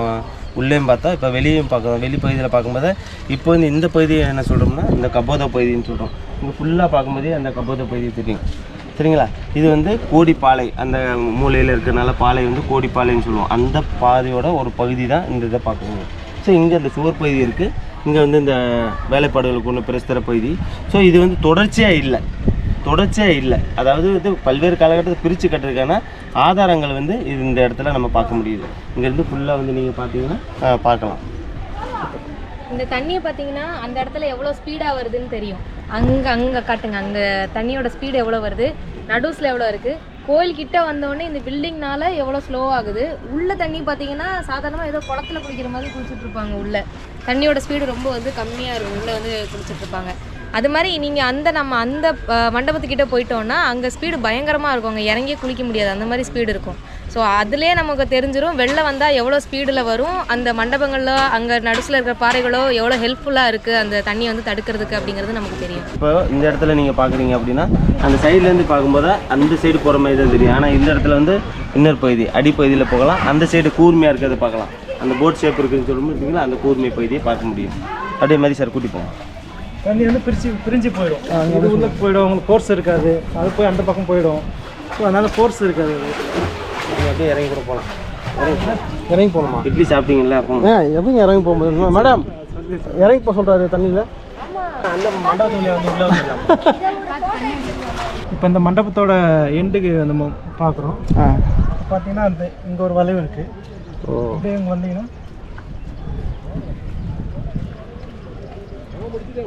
Speaker 3: உள்ளேயும் பார்த்தோம். இப்போ வெளியும் பார்க்குறோம். வெளி பகுதியில் பார்க்கும்போது இப்போ வந்து இந்த பகுதியை என்ன சொல்கிறோம்னா இந்த கபோத பகுதின்னு சொல்கிறோம். இங்கே ஃபுல்லாக பார்க்கும்போதே அந்த கபோத பகுதி தெரியும், சரிங்களா? இது வந்து கோடிப்பாலை, அந்த மூலையில் இருக்கிறனால பாலை வந்து கோடிப்பாலைன்னு சொல்லுவோம். அந்த பாதையோட ஒரு பகுதி தான் இந்த இதை பார்க்கணும். ஸோ இங்கே இந்த சுவர் பகுதி இருக்குது. இங்கே வந்து இந்த வேலைப்பாடுகளுக்கு ஒன்று பிரஸ்தர பகுதி. ஸோ இது வந்து தொடர்ச்சியாக இல்லை. அதாவது வந்து பல்வேறு காலகட்டத்தை பிரித்து கட்டுறதுக்கான ஆதாரங்கள் வந்து இது இந்த இடத்துல நம்ம பார்க்க முடியுது. இங்கேருந்து ஃபுல்லாக வந்து நீங்கள் பார்த்தீங்கன்னா பார்க்கலாம்.
Speaker 2: இந்த தண்ணியை பார்த்தீங்கன்னா அந்த இடத்துல எவ்வளோ ஸ்பீடாக வருதுன்னு தெரியும். அங்கே காட்டுங்க, அங்கே தண்ணியோட ஸ்பீடு எவ்வளோ வருது, நடுஸில் எவ்வளோ இருக்குது. கோயில்கிட்ட வந்தோடனே இந்த பில்டிங்னால எவ்வளோ ஸ்லோ ஆகுது. உள்ள தண்ணி பார்த்தீங்கன்னா சாதாரணமாக ஏதோ குளத்துல குளிக்கிற மாதிரி குளிச்சுட்டு இருப்பாங்க. உள்ள தண்ணியோட ஸ்பீடு ரொம்ப வந்து கம்மியாக இருக்கும். உள்ளே வந்து குளிச்சுட்டு இருப்பாங்க. அது மாதிரி நீங்கள் நம்ம அந்த மண்டபத்துக்கிட்ட போயிட்டோன்னா அங்கே ஸ்பீடு பயங்கரமாக இருக்கும். அங்கே இறங்கியே குளிக்க முடியாது, அந்த மாதிரி ஸ்பீடு இருக்கும். ஸோ அதுலேயே நமக்கு தெரிஞ்சிடும் வெள்ளம் வந்தால் எவ்வளோ ஸ்பீடில் வரும், அந்த மண்டபங்களில் அங்கே நடுசில் இருக்கிற பாறைகளோ எவ்வளோ ஹெல்ப்ஃபுல்லாக இருக்குது அந்த தண்ணியை வந்து தடுக்கிறதுக்கு அப்படிங்கிறது நமக்கு தெரியும்.
Speaker 3: இப்போ இந்த இடத்துல நீங்கள் பார்க்குறீங்க அப்படின்னா அந்த சைட்லேருந்து பார்க்கும்போது அந்த சைடு போகிற மாதிரி தான் தெரியும். ஆனால் இந்த இடத்துல வந்து இன்னொரு பகுதி அடிப்பகுதியில் போகலாம். அந்த சைடு கூர்மையாக இருக்கிறத பார்க்கலாம். அந்த போட் ஷேப் இருக்குதுன்னு சொல்லும்போது அந்த கூர்மை பகுதியை பார்க்க முடியும். அப்படியே மாதிரி சார் கூட்டி போவோம்.
Speaker 1: தண்ணி வந்து பிரிஞ்சு போயிடும். இது உள்ளே போயிடும், உங்களுக்கு ஃபோர்ஸ் இருக்காது. அது போய் அந்த பக்கம் போயிடும். ஸோ அதனால் ஃபோர்ஸ் இருக்காது.
Speaker 3: நீங்கள் அப்படியே இறங்கி கூட போகலாம்.
Speaker 1: இறங்கி போகணுமா?
Speaker 3: இட்லி சாப்பிட்டீங்களா? அப்போ
Speaker 1: எப்படிங்க இறங்கி போக முடியும் மேடம்? இறங்கி போக சொல்கிறாரு தண்ணியில். அந்த மண்டபத்தில் வந்து உள்ளே வந்துடலாம். இப்போ இந்த மண்டபத்தோட எண்டுக்கு நம்ம பார்க்குறோம். பார்த்தீங்கன்னா அந்த இங்கே ஒரு வளைவு இருக்குது. இப்படியே இங்கே வந்தீங்கன்னா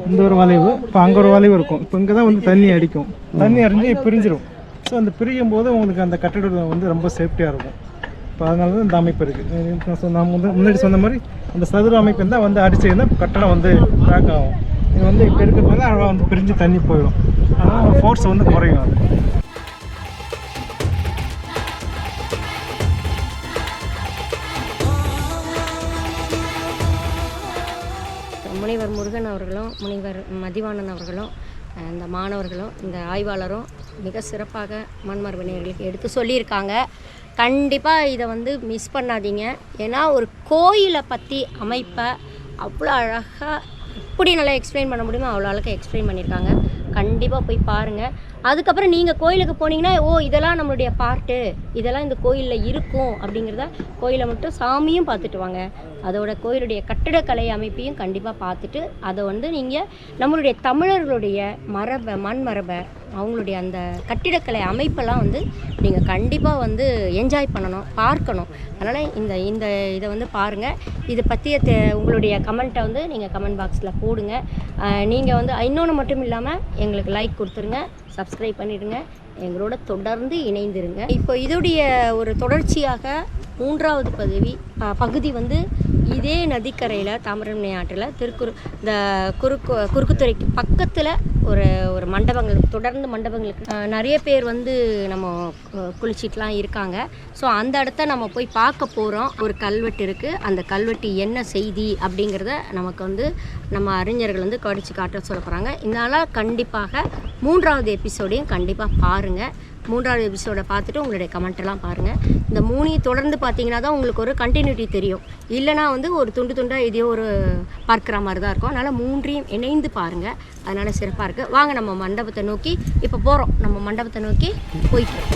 Speaker 1: இந்த ஒரு வளைவு, இப்போ அங்கே ஒரு வளைவு இருக்கும். இப்போ இங்கே தான் வந்து தண்ணி அடிக்கும். தண்ணி அடிஞ்சு பிரிஞ்சிடும். ஸோ அந்த பிரியும் போது உங்களுக்கு அந்த கட்டிடம் வந்து ரொம்ப சேஃப்டியாக இருக்கும். இப்போ அதனால தான் இந்த அமைப்பு இருக்குது. நான் முன்னாடி சொன்ன மாதிரி அந்த சதுர அமைப்பு தான் வந்து அடிச்சுன்னா கட்டடம் வந்து கிராக் ஆகும். இது வந்து இப்போ இருக்கிறதுனால அழகாக வந்து பிரிஞ்சு தண்ணி போயிடும். அதனால் ஃபோர்ஸ் வந்து குறையும். அது
Speaker 4: முனைவர் முருகன் அவர்களும் முனைவர் மதிவாணன் அவர்களும் இந்த மாணவர்களும் இந்த ஆய்வாளரும் மிக சிறப்பாக மண்மரபு நேயர்களுக்கு எடுத்து சொல்லியிருக்காங்க. கண்டிப்பாக இதை வந்து மிஸ் பண்ணாதீங்க. ஏன்னா ஒரு கோயிலை பற்றி அமைப்பை அவ்வளோ அழகாக எப்படி நல்லா எக்ஸ்பிளைன் பண்ண முடியுமோ அவ்வளோ அழகாக எக்ஸ்பிளைன் பண்ணியிருக்காங்க. கண்டிப்பாக போய் பாருங்கள். அதுக்கப்புறம் நீங்கள் கோயிலுக்கு போனீங்கன்னா இதெல்லாம் நம்மளுடைய பார்ட்டு, இதெல்லாம் இந்த கோயிலில் இருக்கும் அப்படிங்கிறத கோயிலை மட்டும் சாமியும் பார்த்துட்டு வாங்க. அதோட கோயிலுடைய கட்டிடக்கலை அமைப்பையும் கண்டிப்பாக பார்த்துட்டு அதை வந்து நீங்கள் நம்மளுடைய தமிழர்களுடைய மரபை மண்மரபை அவங்களுடைய அந்த கட்டிடக்கலை அமைப்பெல்லாம் வந்து நீங்கள் கண்டிப்பாக வந்து என்ஜாய் பண்ணணும், பார்க்கணும். அதனால் இந்த இதை வந்து பாருங்கள். இதை பற்றிய உங்களுடைய கமெண்ட்டை வந்து நீங்கள் கமெண்ட் பாக்ஸில் போடுங்க. நீங்கள் வந்து இன்னொன்று மட்டும் இல்லாமல் எங்களுக்கு லைக் கொடுத்துருங்க, சப்ஸ்கிரைப் பண்ணிடுங்க, எங்களோட தொடர்ந்து இணைந்திருங்க. இப்போ இதோடைய ஒரு தொடர்ச்சியாக 3வது பகுதி வந்து இதே நதிக்கரையில் தாமிரபரணி ஆற்றில் இந்த குறுக்குத்துறைக்கு பக்கத்தில் ஒரு மண்டபங்கள், தொடர்ந்து மண்டபங்களுக்கு நிறைய பேர் வந்து நம்ம குளிச்சிட்டுலாம் இருக்காங்க. ஸோ அந்த இடத்த நம்ம போய் பார்க்க போகிறோம். ஒரு கல்வெட்டு இருக்குது. அந்த கல்வெட்டு என்ன செய்தி அப்படிங்கிறத நமக்கு வந்து நம்ம அறிஞர்கள் வந்து கடிச்சு காட்ட சொல்ல போகிறாங்க. இதனால் கண்டிப்பாக 3வது எபிசோடையும் கண்டிப்பாக பாருங்கள். 3வது எபிசோடை பார்த்துட்டு உங்களுடைய கமெண்ட்டெல்லாம் பாருங்கள். இந்த 3ஐயும் தொடர்ந்து பார்த்தீங்கன்னா தான் உங்களுக்கு ஒரு கண்டினியூட்டி தெரியும். இல்லைனா வந்து ஒரு துண்டாக எதையோ ஒரு பார்க்குற மாதிரி தான் இருக்கும். அதனால் 3ஐயும் இணைந்து பாருங்கள். அதனால் சிறப்பாக இருக்குது. வாங்க நம்ம மண்டபத்தை நோக்கி இப்போ போகிறோம். நம்ம மண்டபத்தை நோக்கி போய்க்கிறோம்.